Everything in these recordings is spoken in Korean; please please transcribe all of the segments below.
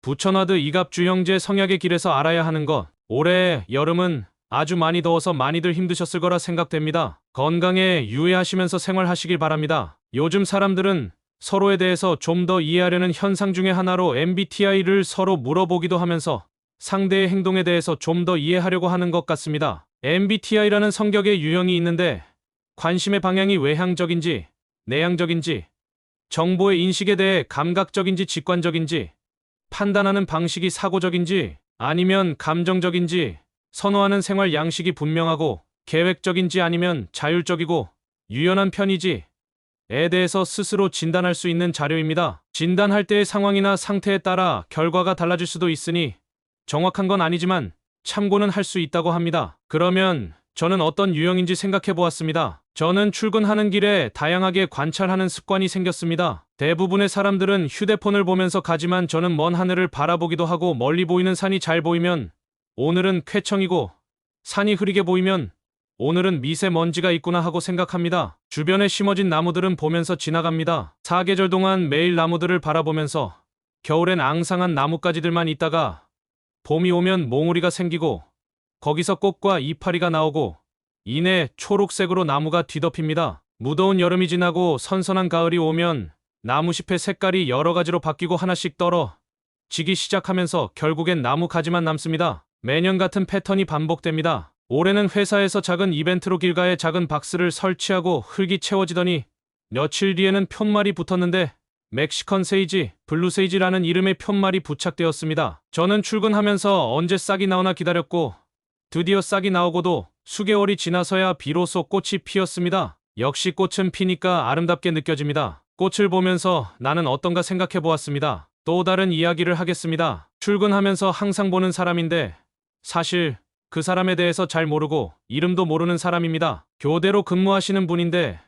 부처나드 이갑주 형제 성약의 길에서 알아야 하는 것. 올해 여름은 아주 많이 더워서 많이들 힘드셨을 거라 생각됩니다. 건강에 유의하시면서 생활하시길 바랍니다. 요즘 사람들은 서로에 대해서 좀 더 이해하려는 현상 중에 하나로 MBTI를 서로 물어보기도 하면서 상대의 행동에 대해서 좀 더 이해하려고 하는 것 같습니다. MBTI라는 성격의 유형이 있는데 관심의 방향이 외향적인지 내향적인지, 정보의 인식에 대해 감각적인지 직관적인지, 판단하는 방식이 사고적인지 아니면 감정적인지, 선호하는 생활 양식이 분명하고 계획적인지 아니면 자율적이고 유연한 편이지에 대해서 스스로 진단할 수 있는 자료입니다. 진단할 때의 상황이나 상태에 따라 결과가 달라질 수도 있으니 정확한 건 아니지만 참고는 할 수 있다고 합니다. 그러면 저는 어떤 유형인지 생각해 보았습니다. 저는 출근하는 길에 다양하게 관찰하는 습관이 생겼습니다. 대부분의 사람들은 휴대폰을 보면서 가지만 저는 먼 하늘을 바라보기도 하고 멀리 보이는 산이 잘 보이면 오늘은 쾌청이고 산이 흐리게 보이면 오늘은 미세먼지가 있구나 하고 생각합니다. 주변에 심어진 나무들은 보면서 지나갑니다. 사계절 동안 매일 나무들을 바라보면서 겨울엔 앙상한 나뭇가지들만 있다가 봄이 오면 몽우리가 생기고 거기서 꽃과 이파리가 나오고 이내 초록색으로 나무가 뒤덮입니다. 무더운 여름이 지나고 선선한 가을이 오면 나무잎의 색깔이 여러 가지로 바뀌고 하나씩 떨어지기 시작하면서 결국엔 나무 가지만 남습니다. 매년 같은 패턴이 반복됩니다. 올해는 회사에서 작은 이벤트로 길가에 작은 박스를 설치하고 흙이 채워지더니 며칠 뒤에는 푯말이 붙었는데 멕시컨 세이지, 블루 세이지라는 이름의 푯말이 부착되었습니다. 저는 출근하면서 언제 싹이 나오나 기다렸고 드디어 싹이 나오고도 수개월이 지나서야 비로소 꽃이 피었습니다. 역시 꽃은 피니까 아름답게 느껴집니다. 꽃을 보면서 나는 어떤가 생각해 보았습니다. 또 다른 이야기를 하겠습니다. 출근하면서 항상 보는 사람인데 사실 그 사람에 대해서 잘 모르고 이름도 모르는 사람입니다. 교대로 근무하시는 분인데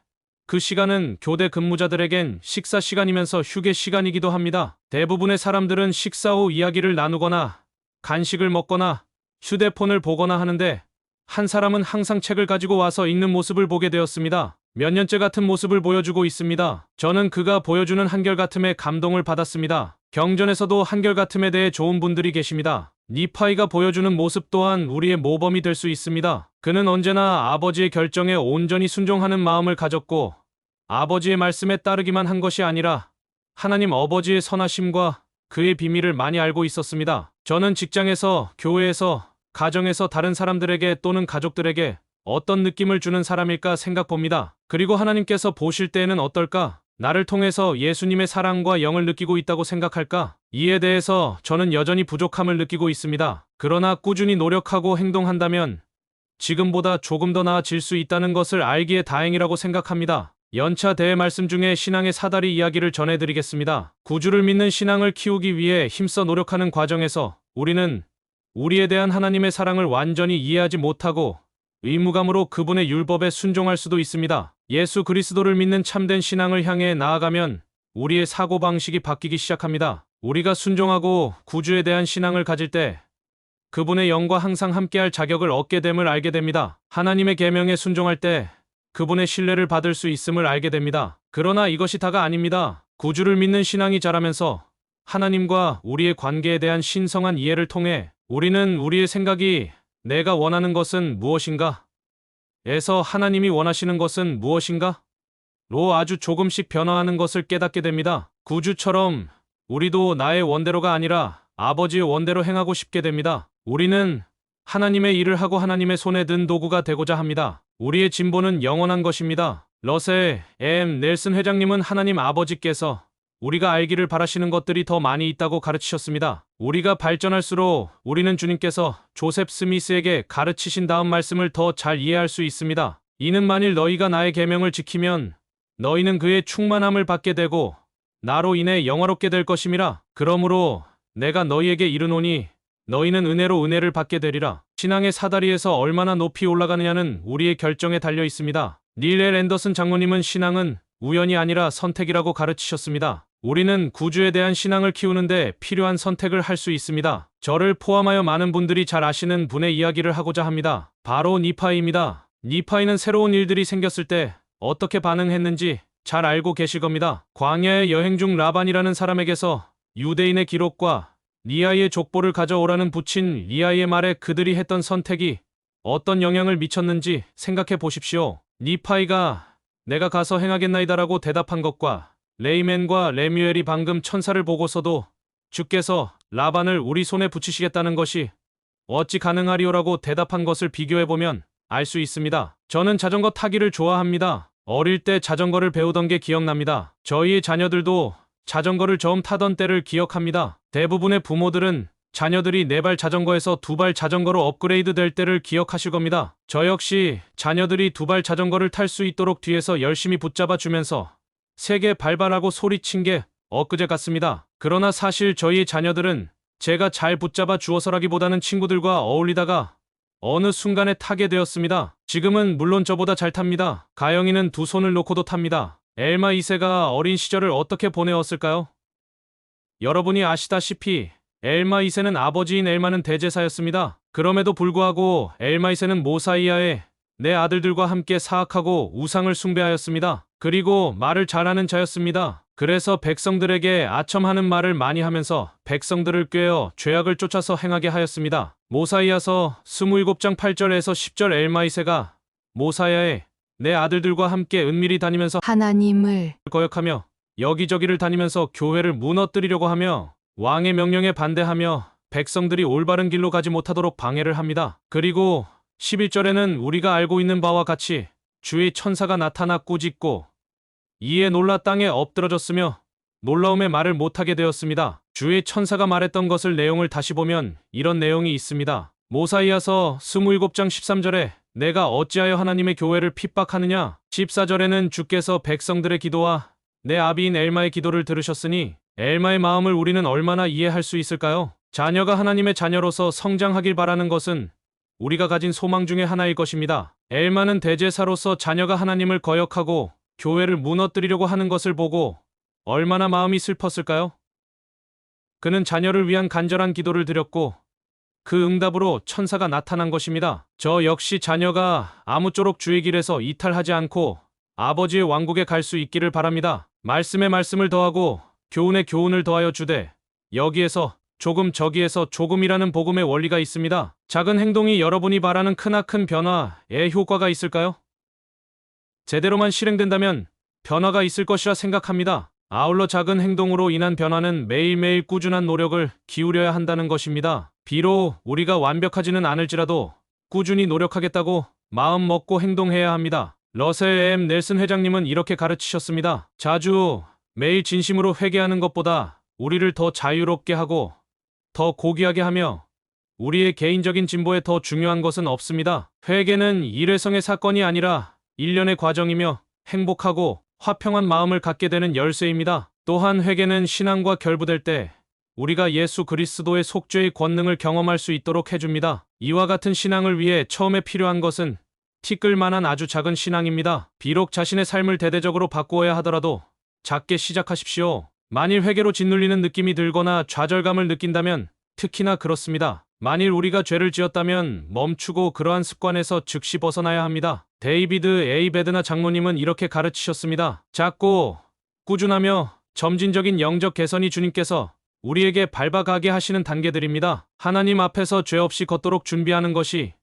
그 시간은 교대 근무자들에겐 식사 시간이면서 휴게 시간이기도 합니다. 대부분의 사람들은 식사 후 이야기를 나누거나 간식을 먹거나 휴대폰을 보거나 하는데 한 사람은 항상 책을 가지고 와서 읽는 모습을 보게 되었습니다. 몇 년째 같은 모습을 보여주고 있습니다. 저는 그가 보여주는 한결같음에 감동을 받았습니다. 경전에서도 한결같음에 대해 좋은 분들이 계십니다. 니파이가 보여주는 모습 또한 우리의 모범이 될 수 있습니다. 그는 언제나 아버지의 결정에 온전히 순종하는 마음을 가졌고 아버지의 말씀에 따르기만 한 것이 아니라 하나님 아버지의 선하심과 그의 비밀을 많이 알고 있었습니다. 저는 직장에서, 교회에서, 가정에서 다른 사람들에게 또는 가족들에게 어떤 느낌을 주는 사람일까 생각봅니다. 그리고 하나님께서 보실 때에는 어떨까? 나를 통해서 예수님의 사랑과 영을 느끼고 있다고 생각할까? 이에 대해서 저는 여전히 부족함을 느끼고 있습니다. 그러나 꾸준히 노력하고 행동한다면 지금보다 조금 더 나아질 수 있다는 것을 알기에 다행이라고 생각합니다. 연차 대회 말씀 중에 신앙의 사다리 이야기를 전해드리겠습니다. 구주를 믿는 신앙을 키우기 위해 힘써 노력하는 과정에서 우리는 우리에 대한 하나님의 사랑을 완전히 이해하지 못하고 의무감으로 그분의 율법에 순종할 수도 있습니다. 예수 그리스도를 믿는 참된 신앙을 향해 나아가면 우리의 사고방식이 바뀌기 시작합니다. 우리가 순종하고 구주에 대한 신앙을 가질 때 그분의 영과 항상 함께할 자격을 얻게 됨을 알게 됩니다. 하나님의 계명에 순종할 때 그분의 신뢰를 받을 수 있음을 알게 됩니다. 그러나 이것이 다가 아닙니다. 구주를 믿는 신앙이 자라면서 하나님과 우리의 관계에 대한 신성한 이해를 통해 우리는 우리의 생각이 내가 원하는 것은 무엇인가? 에서 하나님이 원하시는 것은 무엇인가? 로 아주 조금씩 변화하는 것을 깨닫게 됩니다. 구주처럼 우리도 나의 원대로가 아니라 아버지의 원대로 행하고 싶게 됩니다. 우리는 하나님의 일을 하고 하나님의 손에 든 도구가 되고자 합니다. 우리의 진보는 영원한 것입니다. 러셀 M. 넬슨 회장님은 하나님 아버지께서 우리가 알기를 바라시는 것들이 더 많이 있다고 가르치셨습니다. 우리가 발전할수록 우리는 주님께서 조셉 스미스에게 가르치신 다음 말씀을 더 잘 이해할 수 있습니다. 이는 만일 너희가 나의 계명을 지키면 너희는 그의 충만함을 받게 되고 나로 인해 영화롭게 될 것임이라. 그러므로 내가 너희에게 이르노니 너희는 은혜로 은혜를 받게 되리라. 신앙의 사다리에서 얼마나 높이 올라가느냐는 우리의 결정에 달려 있습니다. 닐 L. 앤더슨 장로님은 신앙은 우연이 아니라 선택이라고 가르치셨습니다. 우리는 구주에 대한 신앙을 키우는데 필요한 선택을 할 수 있습니다. 저를 포함하여 많은 분들이 잘 아시는 분의 이야기를 하고자 합니다. 바로 니파이입니다. 니파이는 새로운 일들이 생겼을 때 어떻게 반응했는지 잘 알고 계실 겁니다. 광야의 여행 중 라반이라는 사람에게서 유대인의 기록과 네 아이의 족보를 가져오라는 부친 리아이의 말에 그들이 했던 선택이 어떤 영향을 미쳤는지 생각해 보십시오. 니파이가 내가 가서 행하겠나이다라고 대답한 것과 레이맨과 레뮤엘이 방금 천사를 보고서도 주께서 라반을 우리 손에 붙이시겠다는 것이 어찌 가능하리오라고 대답한 것을 비교해보면 알 수 있습니다. 저는 자전거 타기를 좋아합니다. 어릴 때 자전거를 배우던 게 기억납니다. 저희의 자녀들도 자전거를 처음 타던 때를 기억합니다. 대부분의 부모들은 자녀들이 4발 자전거에서 2발 자전거로 업그레이드 될 때를 기억하실 겁니다. 저 역시 자녀들이 2발 자전거를 탈 수 있도록 뒤에서 열심히 붙잡아 주면서 3개 밟아라고 소리친 게 엊그제 같습니다. 그러나 사실 저희 자녀들은 제가 잘 붙잡아 주어서라기보다는 친구들과 어울리다가 어느 순간에 타게 되었습니다. 지금은 물론 저보다 잘 탑니다. 가영이는 2손을 놓고도 탑니다. 엘마 2세가 어린 시절을 어떻게 보내었을까요? 여러분이 아시다시피 엘마 2세는 아버지인 엘마는 대제사였습니다. 그럼에도 불구하고 엘마 2세는 모사이아에 내 아들들과 함께 사악하고 우상을 숭배하였습니다. 그리고 말을 잘하는 자였습니다. 그래서 백성들에게 아첨하는 말을 많이 하면서 백성들을 꾀어 죄악을 쫓아서 행하게 하였습니다. 모사이아서 27장 8절에서 10절 엘마 2세가 모사야에 내 아들들과 함께 은밀히 다니면서 하나님을 거역하며 여기저기를 다니면서 교회를 무너뜨리려고 하며 왕의 명령에 반대하며 백성들이 올바른 길로 가지 못하도록 방해를 합니다. 그리고 11절에는 우리가 알고 있는 바와 같이 주의 천사가 나타나 꾸짖고 이에 놀라 땅에 엎드러졌으며 놀라움에 말을 못하게 되었습니다. 주의 천사가 말했던 것을 내용을 다시 보면 이런 내용이 있습니다. 모사이아서 27장 13절에 내가 어찌하여 하나님의 교회를 핍박하느냐? 14절에는 주께서 백성들의 기도와 내 아비인 엘마의 기도를 들으셨으니 엘마의 마음을 우리는 얼마나 이해할 수 있을까요? 자녀가 하나님의 자녀로서 성장하길 바라는 것은 우리가 가진 소망 중의 하나일 것입니다. 엘마는 대제사로서 자녀가 하나님을 거역하고 교회를 무너뜨리려고 하는 것을 보고 얼마나 마음이 슬펐을까요? 그는 자녀를 위한 간절한 기도를 드렸고 그 응답으로 천사가 나타난 것입니다. 저 역시 자녀가 아무쪼록 주의 길에서 이탈하지 않고 아버지의 왕국에 갈 수 있기를 바랍니다. 말씀에 말씀을 더하고 교훈에 교훈을 더하여 주되 여기에서 조금 저기에서 조금이라는 복음의 원리가 있습니다. 작은 행동이 여러분이 바라는 크나큰 변화에 효과가 있을까요? 제대로만 실행된다면 변화가 있을 것이라 생각합니다. 아울러 작은 행동으로 인한 변화는 매일매일 꾸준한 노력을 기울여야 한다는 것입니다. 비록 우리가 완벽하지는 않을지라도 꾸준히 노력하겠다고 마음 먹고 행동해야 합니다. 러셀 M. 넬슨 회장님은 이렇게 가르치셨습니다. 자주 매일 진심으로 회개하는 것보다 우리를 더 자유롭게 하고 더 고귀하게 하며 우리의 개인적인 진보에 더 중요한 것은 없습니다. 회개는 일회성의 사건이 아니라 일련의 과정이며 행복하고 화평한 마음을 갖게 되는 열쇠입니다. 또한 회개는 신앙과 결부될 때 우리가 예수 그리스도의 속죄의 권능을 경험할 수 있도록 해줍니다. 이와 같은 신앙을 위해 처음에 필요한 것은 티끌 만한 아주 작은 신앙입니다. 비록 자신의 삶을 대대적으로 바꾸어야 하더라도 작게 시작하십시오. 만일 회개로 짓눌리는 느낌이 들거나 좌절감을 느낀다면 특히나 그렇습니다. 만일 우리가 죄를 지었다면 멈추고 그러한 습관에서 즉시 벗어나야 합니다. 데이비드 A. 베드나 장로님은 이렇게 가르치셨습니다. 작고 꾸준하며 점진적인 영적 개선이 주님께서 우리에게 밟아가게 하시는 단계들입니다. 하나님 앞에서 죄 없이 걷도록 준비하는 것이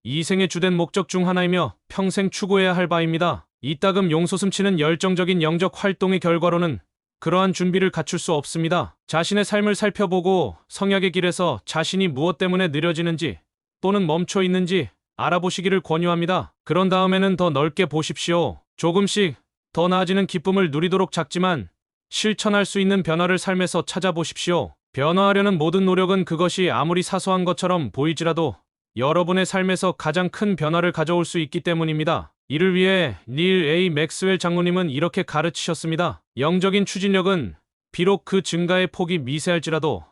이 생의 주된 목적 중 하나이며 평생 추구해야 할 바입니다. 이따금 용솟음치는 열정적인 영적 활동의 결과로는 그러한 준비를 갖출 수 없습니다. 자신의 삶을 살펴보고 성약의 길에서 자신이 무엇 때문에 느려지는지 또는 멈춰 있는지 알아보시기를 권유합니다. 그런 다음에는 더 넓게 보십시오. 조금씩 더 나아지는 기쁨을 누리도록 작지만 실천할 수 있는 변화를 삶에서 찾아보십시오. 변화하려는 모든 노력은 그것이 아무리 사소한 것처럼 보일지라도 여러분의 삶에서 가장 큰 변화를 가져올 수 있기 때문입니다. 이를 위해 닐 A. 맥스웰 장로님은 이렇게 가르치셨습니다. 영적인 추진력은 비록 그 증가의 폭이 미세할지라도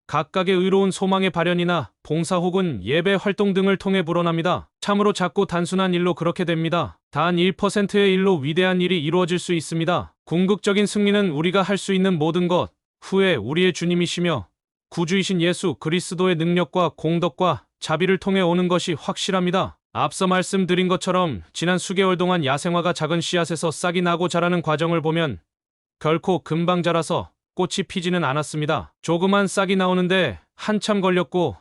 각각의 의로운 소망의 발현이나 봉사 혹은 예배 활동 등을 통해 불어납니다. 참으로 작고 단순한 일로 그렇게 됩니다. 단 1%의 일로 위대한 일이 이루어질 수 있습니다. 궁극적인 승리는 우리가 할 수 있는 모든 것 후에 우리의 주님이시며 구주이신 예수 그리스도의 능력과 공덕과 자비를 통해 오는 것이 확실합니다. 앞서 말씀드린 것처럼 지난 수개월 동안 야생화가 작은 씨앗에서 싹이 나고 자라는 과정을 보면 결코 금방 자라서 꽃이 피지는 않았습니다. 조그만 싹이 나오는데 한참 걸렸고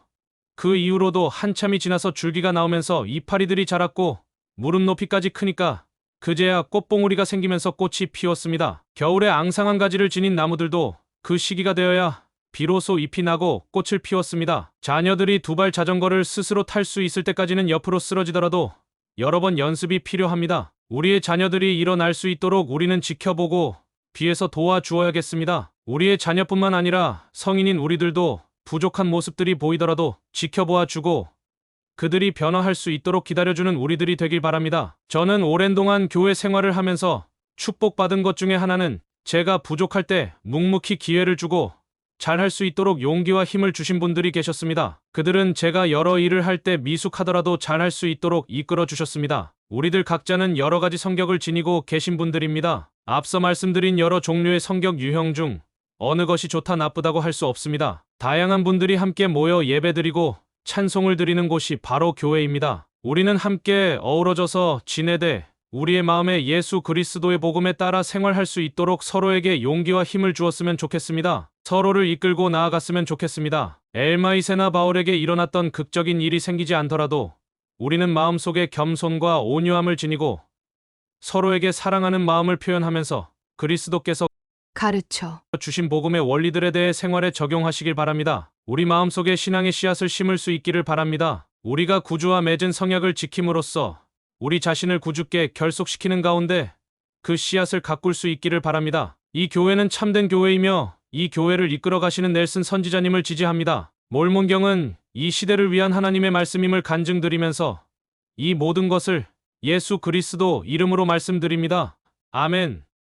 그 이후로도 한참이 지나서 줄기가 나오면서 이파리들이 자랐고 무릎 높이까지 크니까 그제야 꽃봉우리가 생기면서 꽃이 피었습니다. 겨울에 앙상한 가지를 지닌 나무들도 그 시기가 되어야 비로소 잎이 나고 꽃을 피웠습니다. 자녀들이 두발 자전거를 스스로 탈 수 있을 때까지는 옆으로 쓰러지더라도 여러 번 연습이 필요합니다. 우리의 자녀들이 일어날 수 있도록 우리는 지켜보고 뒤에서 도와주어야겠습니다. 우리의 자녀뿐만 아니라 성인인 우리들도 부족한 모습들이 보이더라도 지켜보아 주고 그들이 변화할 수 있도록 기다려주는 우리들이 되길 바랍니다. 저는 오랜 동안 교회 생활을 하면서 축복받은 것 중에 하나는 제가 부족할 때 묵묵히 기회를 주고 잘할 수 있도록 용기와 힘을 주신 분들이 계셨습니다. 그들은 제가 여러 일을 할 때 미숙하더라도 잘할 수 있도록 이끌어 주셨습니다. 우리들 각자는 여러 가지 성격을 지니고 계신 분들입니다. 앞서 말씀드린 여러 종류의 성격 유형 중 어느 것이 좋다 나쁘다고 할 수 없습니다. 다양한 분들이 함께 모여 예배드리고 찬송을 드리는 곳이 바로 교회입니다. 우리는 함께 어우러져서 지내되 우리의 마음에 예수 그리스도의 복음에 따라 생활할 수 있도록 서로에게 용기와 힘을 주었으면 좋겠습니다. 서로를 이끌고 나아갔으면 좋겠습니다. 엘마이세나 바울에게 일어났던 극적인 일이 생기지 않더라도 우리는 마음속에 겸손과 온유함을 지니고 서로에게 사랑하는 마음을 표현하면서 그리스도께서 가르쳐 주신 복음의 원리들에 대해 생활에 적용하시길 바랍니다. 우리 마음속에 신앙의 씨앗을 심을 수 있기를 바랍니다. 우리가 구주와 맺은 성약을 지킴으로써 우리 자신을 구주께 결속시키는 가운데 그 씨앗을 가꿀 수 있기를 바랍니다. 이 교회는 참된 교회이며 이 교회를 이끌어 가시는 넬슨 선지자님을 지지합니다. 몰몬경은 이 시대를 위한 하나님의 말씀임을 간증드리면서 이 모든 것을 예수 그리스도 이름으로 말씀드립니다. 아멘.